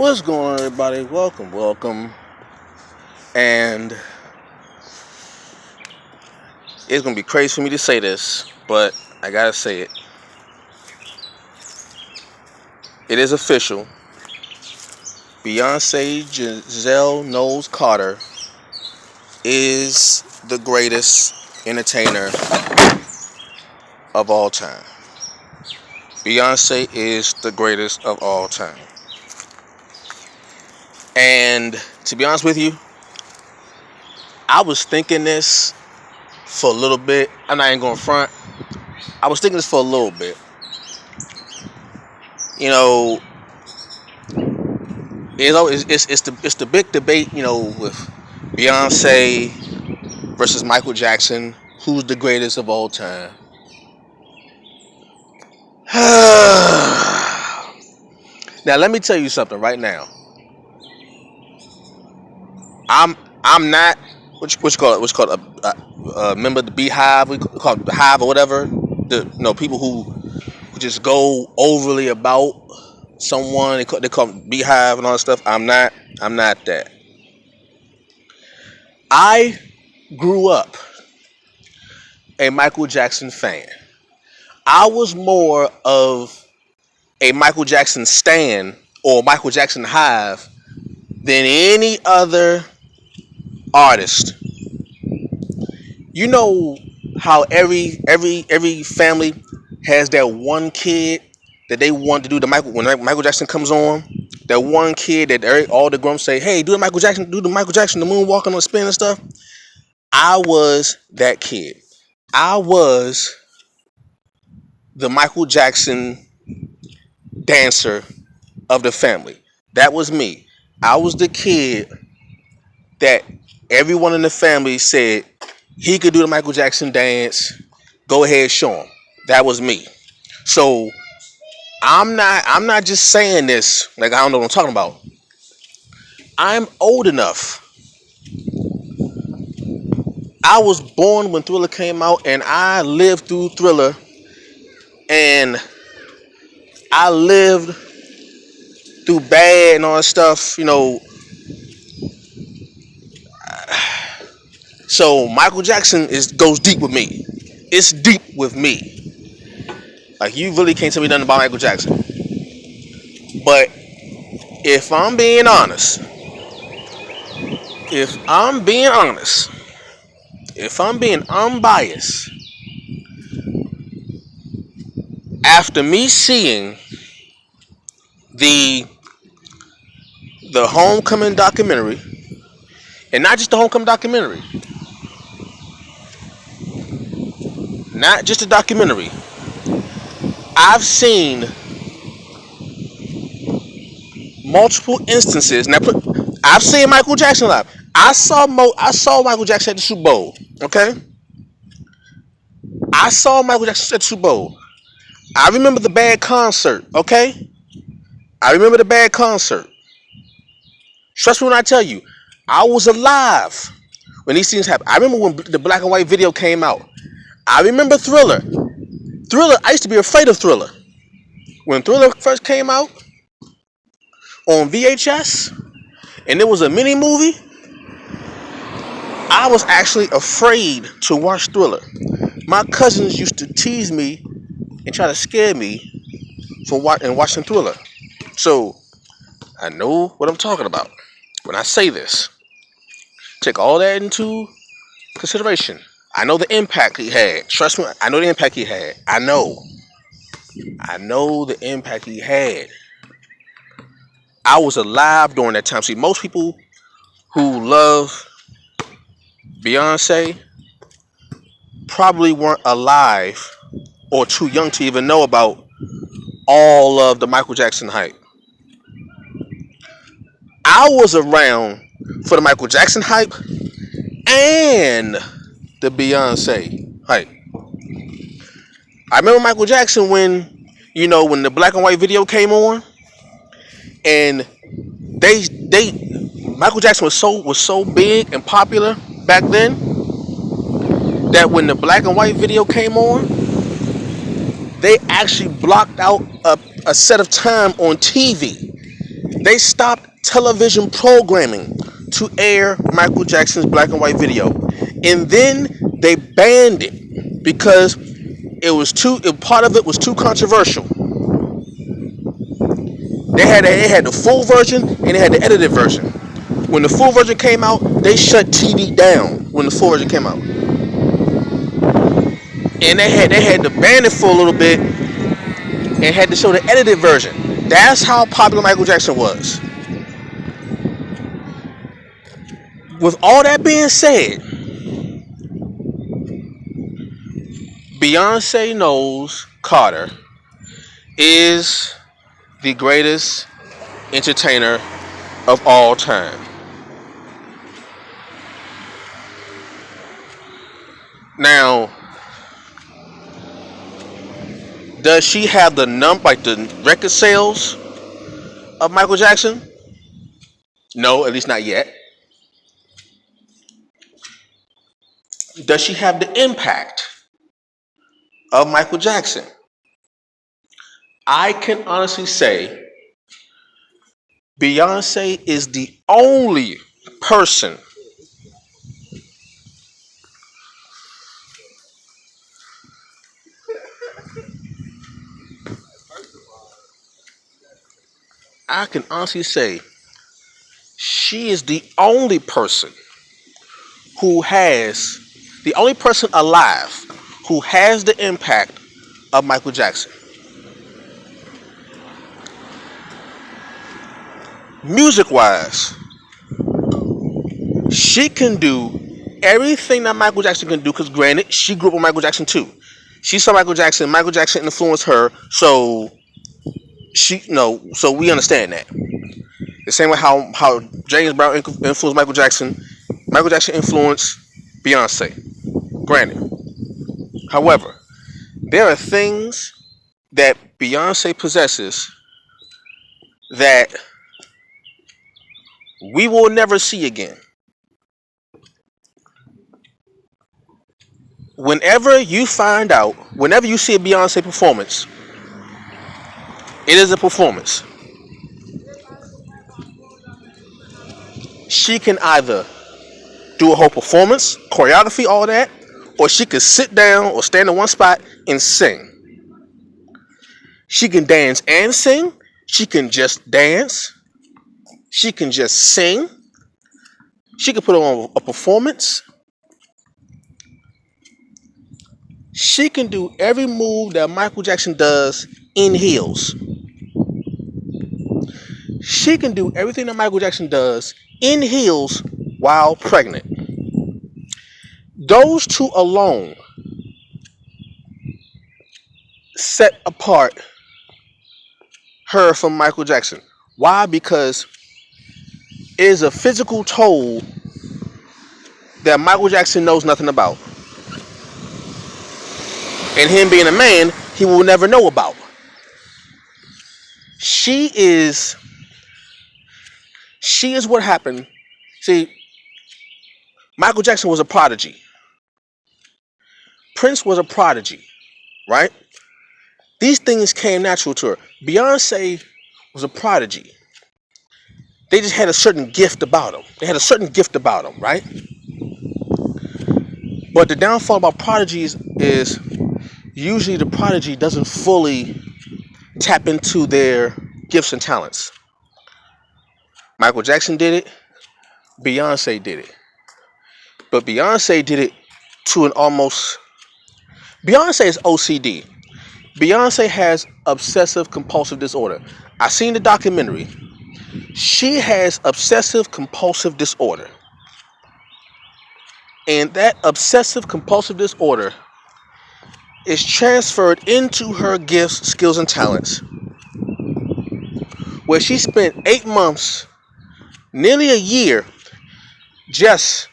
What's going on, everybody? Welcome. And it's gonna be crazy for me to say this, but I gotta say it. It is official. Beyoncé Giselle Knowles Carter is the greatest entertainer of all time. Beyoncé is the greatest of all time. And to be honest with you, I was thinking this for a little bit. I'm not even going front. I was thinking this for a little bit. You know, it's the big debate. You know, with Beyonce versus Michael Jackson, who's the greatest of all time? Now let me tell you something right now. I'm not what you call it, remember the Beehive, we call it the Hive or whatever, people who just go overly about someone, they call them Beehive and all that stuff. I'm not that. I grew up a Michael Jackson fan. I was more of a Michael Jackson stan or Michael Jackson hive than any other artist. You know how every family has that one kid that they want to do when Michael Jackson comes on. That one kid that all the grumps say, "Hey, do the Michael Jackson, the moonwalking on the spin and stuff." I was that kid. I was the Michael Jackson dancer of the family. That was me. I was the kid that everyone in the family said he could do the Michael Jackson dance. Go ahead, show him. That was me. So I'm not just saying this like I don't know what I'm talking about. I'm old enough. I was born when Thriller came out, and I lived through Thriller, and I lived through Bad and all that stuff, So Michael Jackson goes deep with me. It's deep with me. Like, you really can't tell me nothing about Michael Jackson. But if I'm being honest, if I'm being unbiased, after me seeing the Homecoming documentary, and not just the Homecoming documentary, not just a documentary, I've seen multiple instances. Now, I've seen Michael Jackson live. I saw Michael Jackson at the Super Bowl. Okay, I saw Michael Jackson at the Super Bowl. I remember the Bad concert. Okay, I remember the Bad concert. Trust me when I tell you, I was alive when these things happened. I remember when the black and white video came out. I remember Thriller. I used to be afraid of Thriller. When Thriller first came out on VHS, and it was a mini movie, I was actually afraid to watch Thriller. My cousins used to tease me and try to scare me for watching Thriller. So I know what I'm talking about when I say this. Take all that into consideration. I know the impact he had. Trust me, I know the impact he had. I know the impact he had. I was alive during that time. See, most people who love Beyonce probably weren't alive or too young to even know about all of the Michael Jackson hype. I was around for the Michael Jackson hype and the Beyonce hype. I remember Michael Jackson when the black and white video came on, and Michael Jackson was so big and popular back then that when the black and white video came on, they actually blocked out a set of time on TV They stopped television programming to air Michael Jackson's black and white video, and then they banned it because part of it was too controversial. They had the full version and they had the edited version. When the full version came out, they shut TV down when the full version came out, and they had to ban it for a little bit and had to show the edited version. That's how popular Michael Jackson was. With all that being said, Beyonce knows Carter is the greatest entertainer of all time. Now, does she have the the record sales of Michael Jackson? No, at least not yet. Does she have the impact of Michael Jackson? I can honestly say Beyonce is the only person I can honestly say she is the only person alive who has the impact of Michael Jackson. Music wise, she can do everything that Michael Jackson can do, because granted, she grew up with Michael Jackson too. She saw Michael Jackson influenced her, so so we understand that. The same way how James Brown influenced Michael Jackson influenced Beyonce. Granted. However, there are things that Beyonce possesses that we will never see again. Whenever you see a Beyonce performance, it is a performance. She can either do a whole performance, choreography, all that, or she can sit down or stand in one spot and sing. She can dance and sing. She can just dance. She can just sing. She can put on a performance. She can do every move that Michael Jackson does in heels. She can do everything that Michael Jackson does in heels while pregnant. Those two alone set apart her from Michael Jackson. Why? Because it is a physical toll that Michael Jackson knows nothing about. And him being a man, he will never know about. She is what happened. See, Michael Jackson was a prodigy. Prince was a prodigy, right? These things came natural to her. Beyonce was a prodigy. They just had a certain gift about them. Right? But the downfall about prodigies is usually the prodigy doesn't fully tap into their gifts and talents. Michael Jackson did it. Beyonce did it. But Beyonce did it to an almost... Beyonce is OCD. Beyonce has obsessive compulsive disorder. I seen the documentary. She has obsessive compulsive disorder. And that obsessive compulsive disorder is transferred into her gifts, skills, and talents. Where she spent 8 months, nearly a year, just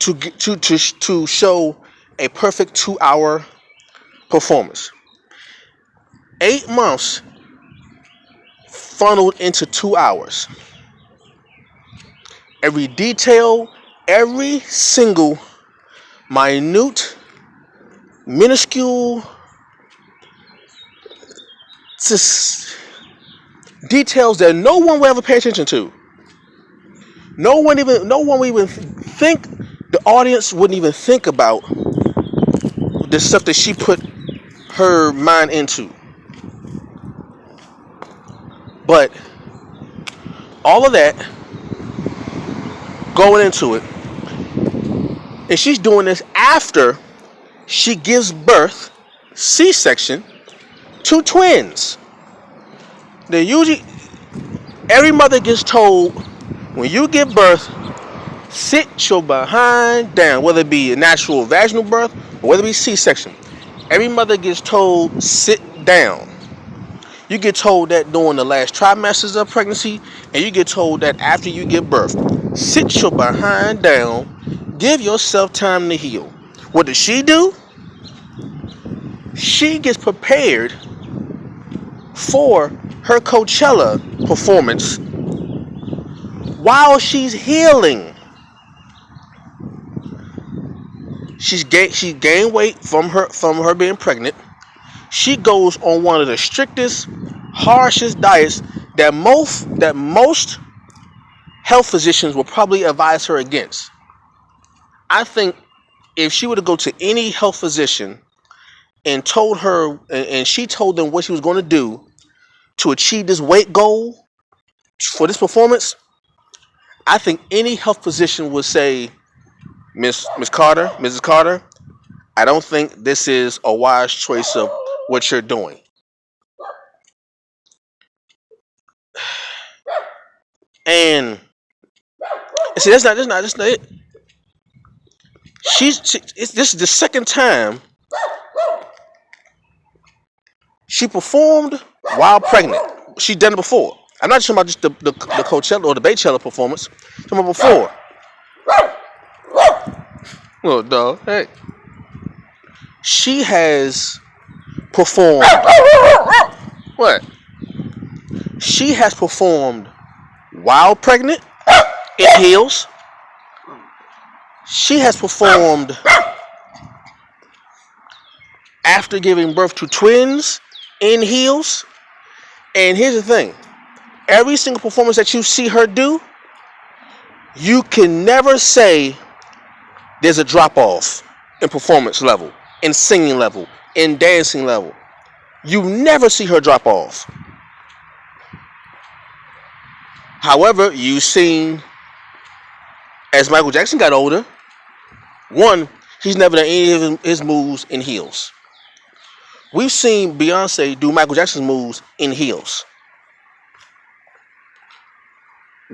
to show a perfect 2-hour performance. 8 months funneled into 2 hours. Every detail, every single minute, minuscule, just Details that no one will ever pay attention to. No one would even think, the audience wouldn't even think about the stuff that she put her mind into. But all of that going into it, and she's doing this after she gives birth, C-section, to twins. They usually, every mother gets told, when you give birth, sit your behind down, whether it be a natural vaginal birth or whether it be C-section. Every mother gets told, sit down. You get told that during the last trimesters of pregnancy, and you get told that after you give birth. Sit your behind down, give yourself time to heal. What does she do? She gets prepared for her Coachella performance while she's healing. She gained weight from her being pregnant. She goes on one of the strictest, harshest diets that most health physicians will probably advise her against. I think if she were to go to any health physician and she told them what she was going to do to achieve this weight goal for this performance, I think any health physician would say, Mrs. Carter, I don't think this is a wise choice of what you're doing. And see, that's not it. This is the second time she performed while pregnant. She's done it before. I'm not talking about just the Coachella or the Baychella performance. I'm talking about before. Little dog, hey. She has performed. What? She has performed while pregnant in heels. She has performed after giving birth to twins in heels. And here's the thing. Every single performance that you see her do, you can never say there's a drop-off in performance level, in singing level, in dancing level. You never see her drop off. However, you've seen, as Michael Jackson got older, one, he's never done any of his moves in heels. We've seen Beyoncé do Michael Jackson's moves in heels.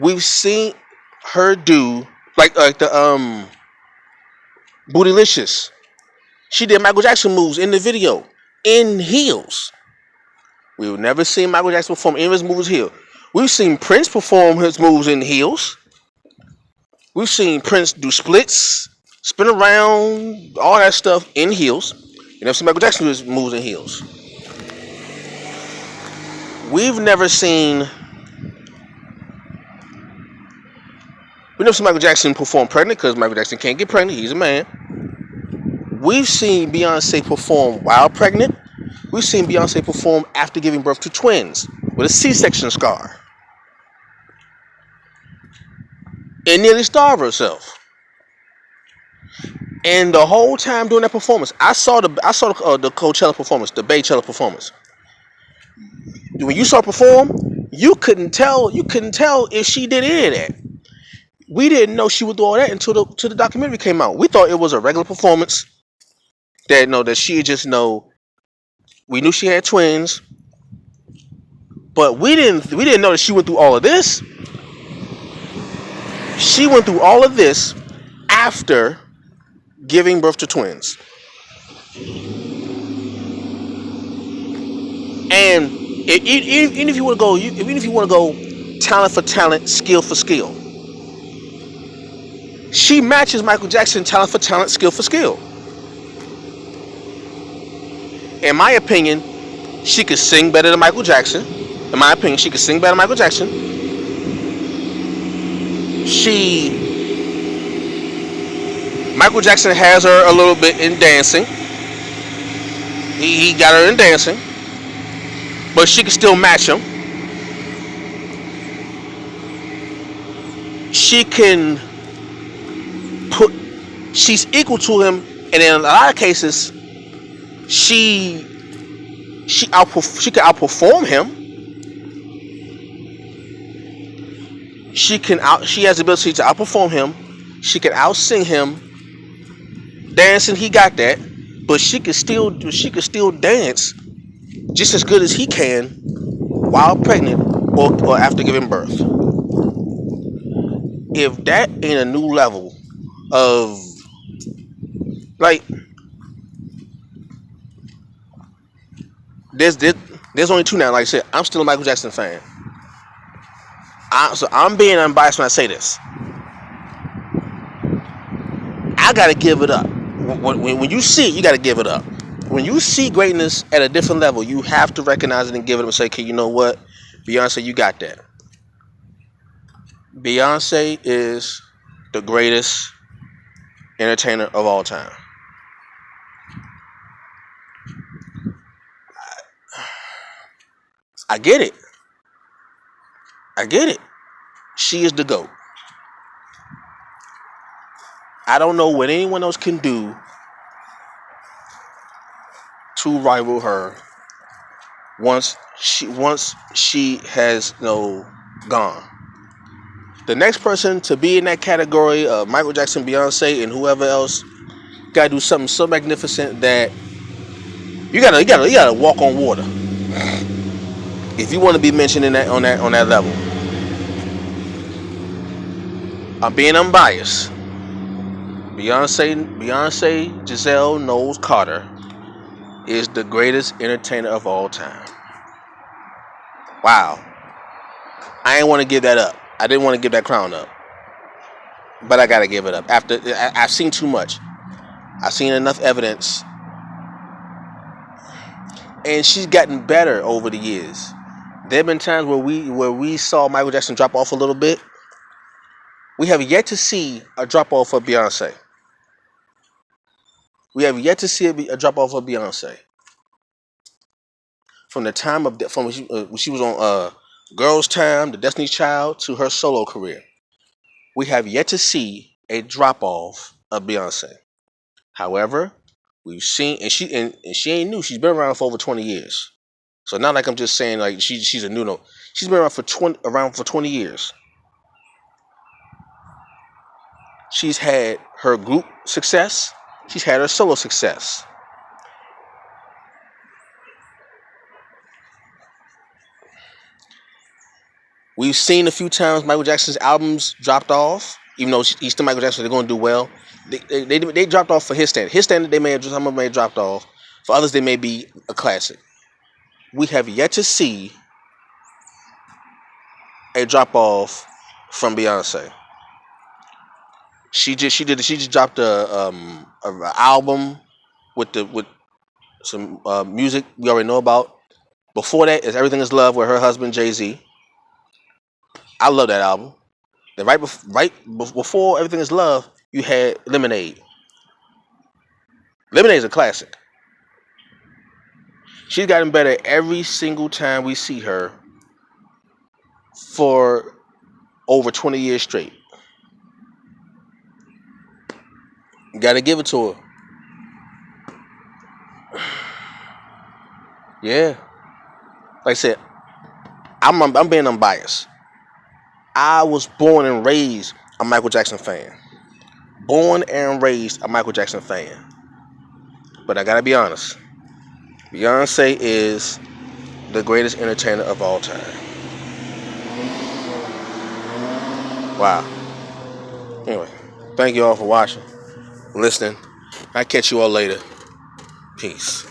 We've seen her do like the Bootylicious. She did Michael Jackson moves in the video in heels. We've never seen Michael Jackson perform any of his moves here. We've seen Prince perform his moves in heels. We've seen Prince do splits, spin around, all that stuff in heels. You never seen Michael Jackson do his moves in heels. We've never seen Michael Jackson perform pregnant because Michael Jackson can't get pregnant. He's a man. We've seen Beyoncé perform while pregnant. We've seen Beyoncé perform after giving birth to twins with a C-section scar. And nearly starved herself. And the whole time during that performance, I saw the Coachella performance, the Baychella performance. When you saw her perform, you couldn't tell if she did any of that. We didn't know she would do all that until the documentary came out. We thought it was a regular performance. That she just know. We knew she had twins, but we didn't know that she went through all of this. She went through all of this after giving birth to twins. And even if you want to go talent for talent, skill for skill, she matches Michael Jackson talent for talent, skill for skill. In my opinion, she could sing better than Michael Jackson. In my opinion, she could sing better than Michael Jackson. Michael Jackson has her a little bit in dancing. He got her in dancing. But she could still match him. she can put, she's equal to him, and in a lot of cases, she she can outperform him. She has the ability to outperform him. She can outsing him. Dancing, he got that, but she could still dance just as good as he can while pregnant or after giving birth. If that ain't a new level of, like, there's only two now. Like I said, I'm still a Michael Jackson fan. So I'm being unbiased when I say this. I gotta give it up. When you see it, you gotta give it up. When you see greatness at a different level, you have to recognize it and give it up and say, okay, you know what? Beyonce, you got that. Beyonce is the greatest entertainer of all time. I get it. I get it. She is the GOAT. I don't know what anyone else can do to rival her once she has gone. The next person to be in that category of Michael Jackson, Beyonce, and whoever else gotta do something so magnificent that you gotta walk on water if you want to be mentioned in that level. I'm being unbiased. Beyonce Giselle Knowles Carter is the greatest entertainer of all time. Wow. I ain't want to give that up. I didn't want to give that crown up, but I gotta give it up. After I've seen too much. I've seen enough evidence, and she's gotten better over the years. There have been times where we saw Michael Jackson drop off a little bit. We have yet to see a drop off of Beyonce. We have yet to see a drop off of Beyonce. From the time from when she was on Girls Time, The Destiny's Child, to her solo career, we have yet to see a drop off of Beyonce. However, we've seen, and she ain't new. She's been around for over 20 years. So not like I'm just saying like she's a new note. She's been around for 20 years. She's had her group success. She's had her solo success. We've seen a few times Michael Jackson's albums dropped off, even though he's still Michael Jackson. They're going to do well. They dropped off for his standard. His standard, some of them may have dropped off. For others, they may be a classic. We have yet to see a drop off from Beyonce. She just dropped a album with some music we already know about. Before that is Everything Is Love with her husband Jay-Z. I love that album. Then before Everything Is Love, you had Lemonade. Lemonade is a classic. She's gotten better every single time we see her for over 20 years straight. You gotta give it to her. Yeah. Like I said, I'm being unbiased. I was born and raised a Michael Jackson fan. Born and raised a Michael Jackson fan. But I gotta be honest. Beyonce is the greatest entertainer of all time. Wow. Anyway, thank you all for watching, listening. I'll catch you all later. Peace.